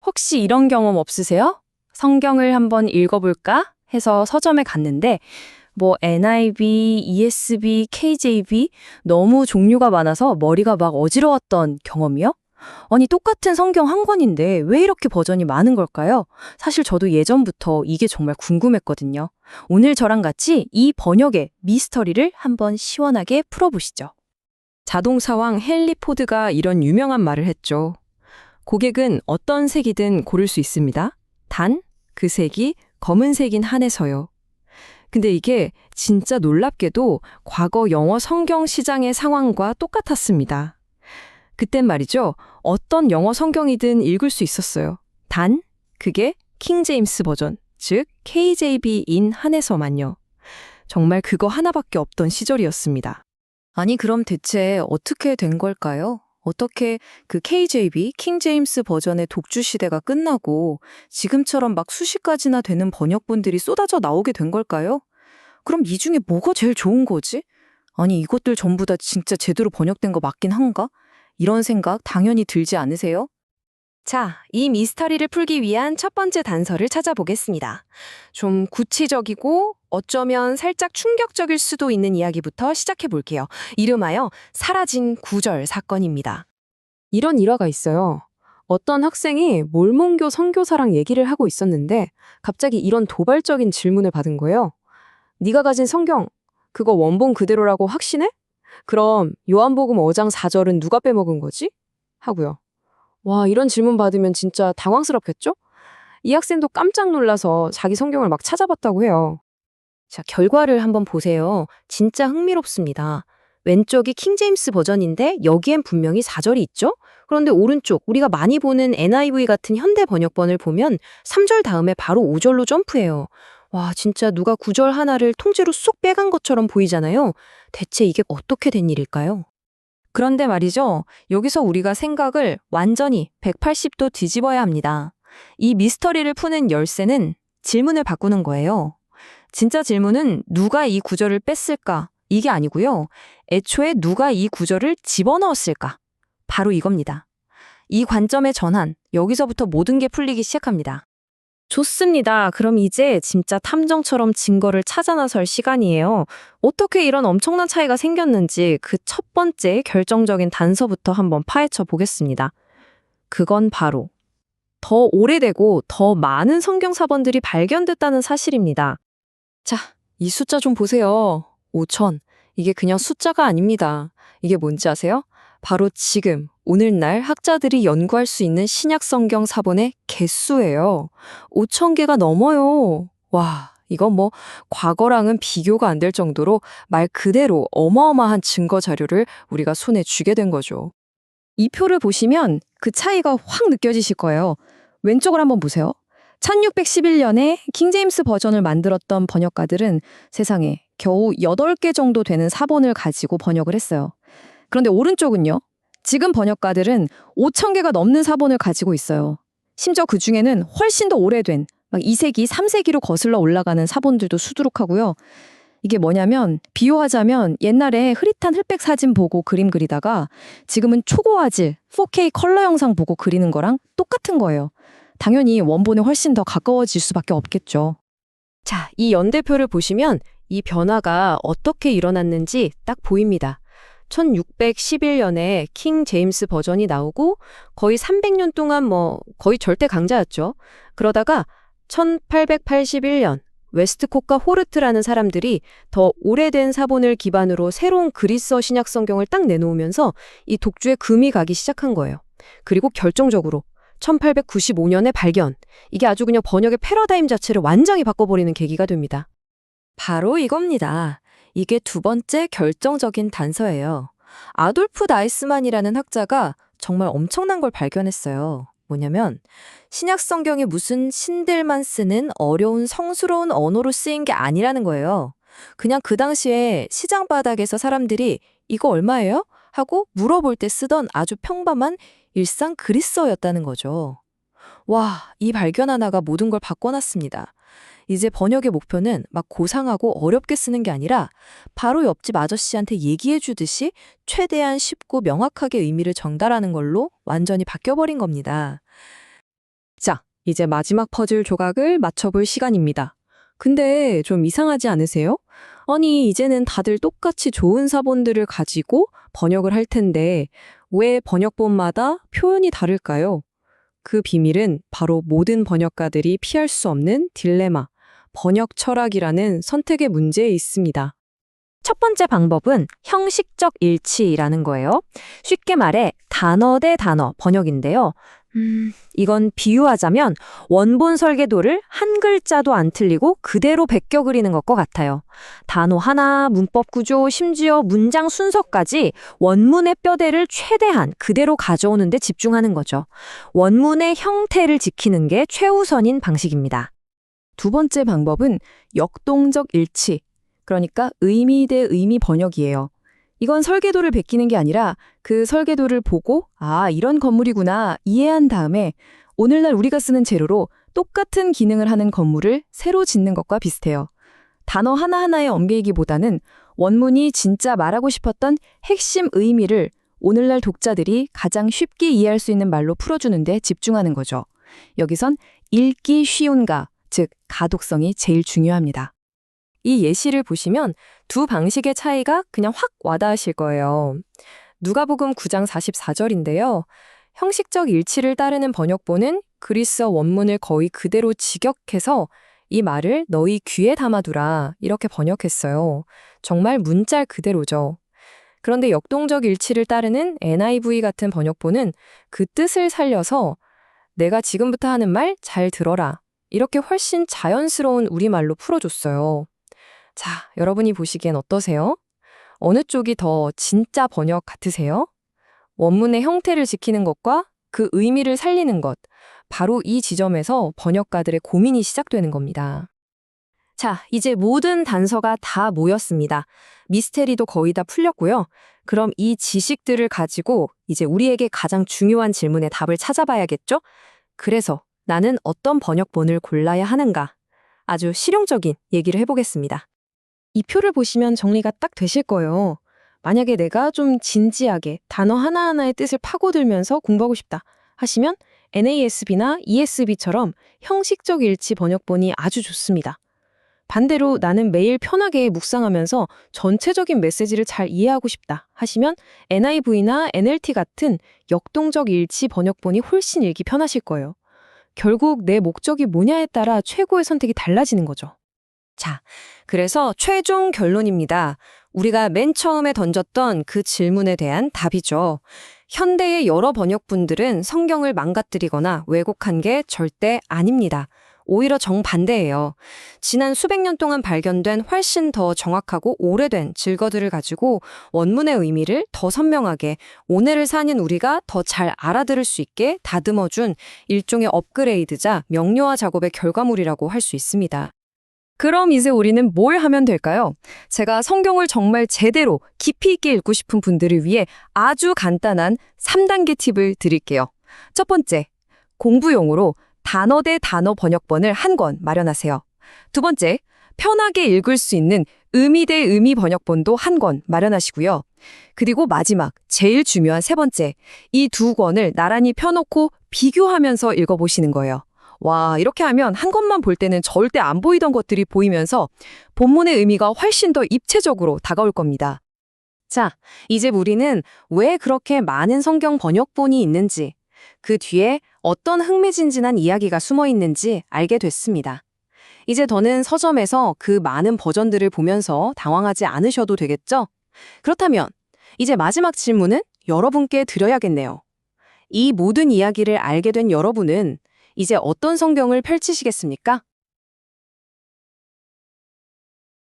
혹시 이런 경험 없으세요? 성경을 한번 읽어볼까 해서 서점에 갔는데 NIV, ESV, KJV 너무 종류가 많아서 머리가 막 어지러웠던 경험이요? 아니 똑같은 성경 한 권인데 왜 이렇게 버전이 많은 걸까요? 사실 저도 예전부터 이게 정말 궁금했거든요. 오늘 저랑 같이 이 번역의 미스터리를 한번 시원하게 풀어보시죠. 자동차왕 헨리 포드가 이런 유명한 말을 했죠. 고객은 어떤 색이든 고를 수 있습니다. 단, 그 색이 검은색인 한에서요. 근데 이게 진짜 놀랍게도 과거 영어 성경 시장의 상황과 똑같았습니다. 그땐 말이죠. 어떤 영어 성경이든 읽을 수 있었어요. 단, 그게 킹 제임스 버전, 즉 KJV인 한에서만요. 정말 그거 하나밖에 없던 시절이었습니다. 아니 그럼 대체 어떻게 된 걸까요? 어떻게 그 KJV, 킹 제임스 버전의 독주 시대가 끝나고 지금처럼 막 수십 가지나 되는 번역본들이 쏟아져 나오게 된 걸까요? 그럼 이 중에 뭐가 제일 좋은 거지? 아니 이것들 전부 다 진짜 제대로 번역된 거 맞긴 한가? 이런 생각 당연히 들지 않으세요? 자, 이 미스터리를 풀기 위한 첫 번째 단서를 찾아보겠습니다. 좀 구체적이고 어쩌면 살짝 충격적일 수도 있는 이야기부터 시작해 볼게요. 이름하여 사라진 구절 사건입니다. 이런 일화가 있어요. 어떤 학생이 몰몬교 선교사랑 얘기를 하고 있었는데 갑자기 이런 도발적인 질문을 받은 거예요. 네가 가진 성경, 그거 원본 그대로라고 확신해? 그럼 요한복음 5장 4절은 누가 빼먹은 거지? 하고요. 와, 이런 질문 받으면 진짜 당황스럽겠죠? 이 학생도 깜짝 놀라서 자기 성경을 막 찾아봤다고 해요. 자, 결과를 한번 보세요. 진짜 흥미롭습니다. 왼쪽이 킹 제임스 버전인데 여기엔 분명히 4절이 있죠? 그런데 오른쪽 우리가 많이 보는 NIV 같은 현대 번역본을 보면 3절 다음에 바로 5절로 점프해요. 와, 진짜 누가 9절 하나를 통째로 쏙 빼간 것처럼 보이잖아요. 대체 이게 어떻게 된 일일까요? 그런데 말이죠. 여기서 우리가 생각을 완전히 180도 뒤집어야 합니다. 이 미스터리를 푸는 열쇠는 질문을 바꾸는 거예요. 진짜 질문은 누가 이 구절을 뺐을까? 이게 아니고요. 애초에 누가 이 구절을 집어넣었을까? 바로 이겁니다. 이 관점의 전환, 여기서부터 모든 게 풀리기 시작합니다. 좋습니다. 그럼 이제 진짜 탐정처럼 증거를 찾아 나설 시간이에요. 어떻게 이런 엄청난 차이가 생겼는지 그 첫 번째 결정적인 단서부터 한번 파헤쳐 보겠습니다. 그건 바로 더 오래되고 더 많은 성경 사본들이 발견됐다는 사실입니다. 자, 이 숫자 좀 보세요. 5천. 이게 그냥 숫자가 아닙니다. 이게 뭔지 아세요? 바로 지금, 오늘날 학자들이 연구할 수 있는 신약 성경 사본의 개수예요. 5천 개가 넘어요. 와, 이건 과거랑은 비교가 안 될 정도로 말 그대로 어마어마한 증거 자료를 우리가 손에 쥐게 된 거죠. 이 표를 보시면 그 차이가 확 느껴지실 거예요. 왼쪽을 한번 보세요. 1611년에 킹제임스 버전을 만들었던 번역가들은 세상에 겨우 8개 정도 되는 사본을 가지고 번역을 했어요. 그런데 오른쪽은요. 지금 번역가들은 5,000개가 넘는 사본을 가지고 있어요. 심지어 그 중에는 훨씬 더 오래된 막 2세기, 3세기로 거슬러 올라가는 사본들도 수두룩하고요. 이게 뭐냐면 비유하자면 옛날에 흐릿한 흑백 사진 보고 그림 그리다가 지금은 초고화질 4K 컬러 영상 보고 그리는 거랑 똑같은 거예요. 당연히 원본에 훨씬 더 가까워질 수밖에 없겠죠. 자, 이 연대표를 보시면 이 변화가 어떻게 일어났는지 딱 보입니다. 1611년에 킹 제임스 버전이 나오고 거의 300년 동안 거의 절대 강자였죠. 그러다가 1881년 웨스트콧과 호르트라는 사람들이 더 오래된 사본을 기반으로 새로운 그리스어 신약 성경을 딱 내놓으면서 이 독주에 금이 가기 시작한 거예요. 그리고 결정적으로 1895년에 발견. 이게 아주 그냥 번역의 패러다임 자체를 완전히 바꿔버리는 계기가 됩니다. 바로 이겁니다. 이게 두 번째 결정적인 단서예요. 아돌프 나이스만이라는 학자가 정말 엄청난 걸 발견했어요. 뭐냐면 신약 성경이 무슨 신들만 쓰는 어려운 성스러운 언어로 쓰인 게 아니라는 거예요. 그냥 그 당시에 시장 바닥에서 사람들이 이거 얼마예요? 하고 물어볼 때 쓰던 아주 평범한 일상 그리스어였다는 거죠. 와, 이 발견 하나가 모든 걸 바꿔놨습니다. 이제 번역의 목표는 막 고상하고 어렵게 쓰는 게 아니라 바로 옆집 아저씨한테 얘기해 주듯이 최대한 쉽고 명확하게 의미를 전달하는 걸로 완전히 바뀌어버린 겁니다. 자, 이제 마지막 퍼즐 조각을 맞춰볼 시간입니다. 근데 좀 이상하지 않으세요? 아니, 이제는 다들 똑같이 좋은 사본들을 가지고 번역을 할 텐데 왜 번역본마다 표현이 다를까요? 그 비밀은 바로 모든 번역가들이 피할 수 없는 딜레마, 번역 철학이라는 선택의 문제에 있습니다. 첫 번째 방법은 형식적 일치라는 거예요. 쉽게 말해 단어 대 단어 번역인데요. 이건 비유하자면 원본 설계도를 한 글자도 안 틀리고 그대로 베껴 그리는 것과 같아요. 단어 하나, 문법 구조, 심지어 문장 순서까지 원문의 뼈대를 최대한 그대로 가져오는 데 집중하는 거죠. 원문의 형태를 지키는 게 최우선인 방식입니다. 두 번째 방법은 역동적 일치, 그러니까 의미 대 의미 번역이에요. 이건 설계도를 베끼는 게 아니라 그 설계도를 보고 이런 건물이구나 이해한 다음에 오늘날 우리가 쓰는 재료로 똑같은 기능을 하는 건물을 새로 짓는 것과 비슷해요. 단어 하나하나에 얽매이기보다는 원문이 진짜 말하고 싶었던 핵심 의미를 오늘날 독자들이 가장 쉽게 이해할 수 있는 말로 풀어주는 데 집중하는 거죠. 여기선 읽기 쉬운가, 즉 가독성이 제일 중요합니다. 이 예시를 보시면 두 방식의 차이가 그냥 확 와닿으실 거예요. 누가복음 9장 44절인데요. 형식적 일치를 따르는 번역본은 그리스어 원문을 거의 그대로 직역해서 이 말을 너희 귀에 담아두라 이렇게 번역했어요. 정말 문자 그대로죠. 그런데 역동적 일치를 따르는 NIV 같은 번역본은 그 뜻을 살려서 내가 지금부터 하는 말 잘 들어라 이렇게 훨씬 자연스러운 우리말로 풀어줬어요. 자, 여러분이 보시기엔 어떠세요? 어느 쪽이 더 진짜 번역 같으세요? 원문의 형태를 지키는 것과 그 의미를 살리는 것, 바로 이 지점에서 번역가들의 고민이 시작되는 겁니다. 자, 이제 모든 단서가 다 모였습니다. 미스테리도 거의 다 풀렸고요. 그럼 이 지식들을 가지고 이제 우리에게 가장 중요한 질문에 답을 찾아봐야겠죠? 그래서 나는 어떤 번역본을 골라야 하는가? 아주 실용적인 얘기를 해보겠습니다. 이 표를 보시면 정리가 딱 되실 거예요. 만약에 내가 좀 진지하게 단어 하나하나의 뜻을 파고들면서 공부하고 싶다 하시면 NASB나 ESB처럼 형식적 일치 번역본이 아주 좋습니다. 반대로 나는 매일 편하게 묵상하면서 전체적인 메시지를 잘 이해하고 싶다 하시면 NIV나 NLT 같은 역동적 일치 번역본이 훨씬 읽기 편하실 거예요. 결국 내 목적이 뭐냐에 따라 최고의 선택이 달라지는 거죠. 자, 그래서 최종 결론입니다. 우리가 맨 처음에 던졌던 그 질문에 대한 답이죠. 현대의 여러 번역분들은 성경을 망가뜨리거나 왜곡한 게 절대 아닙니다. 오히려 정반대예요. 지난 수백 년 동안 발견된 훨씬 더 정확하고 오래된 증거들을 가지고 원문의 의미를 더 선명하게 오늘을 사는 우리가 더 잘 알아들을 수 있게 다듬어준 일종의 업그레이드자 명료화 작업의 결과물이라고 할 수 있습니다. 그럼 이제 우리는 뭘 하면 될까요? 제가 성경을 정말 제대로 깊이 있게 읽고 싶은 분들을 위해 아주 간단한 3단계 팁을 드릴게요. 첫 번째, 공부용으로 단어 대 단어 번역본을 한 권 마련하세요. 두 번째, 편하게 읽을 수 있는 의미 대 의미 번역본도 한 권 마련하시고요. 그리고 마지막, 제일 중요한 세 번째, 이 두 권을 나란히 펴놓고 비교하면서 읽어보시는 거예요. 와, 이렇게 하면 한 권만 볼 때는 절대 안 보이던 것들이 보이면서 본문의 의미가 훨씬 더 입체적으로 다가올 겁니다. 자, 이제 우리는 왜 그렇게 많은 성경 번역본이 있는지, 그 뒤에 어떤 흥미진진한 이야기가 숨어 있는지 알게 됐습니다. 이제 더는 서점에서 그 많은 버전들을 보면서 당황하지 않으셔도 되겠죠? 그렇다면 이제 마지막 질문은 여러분께 드려야겠네요. 이 모든 이야기를 알게 된 여러분은 이제 어떤 성경을 펼치시겠습니까?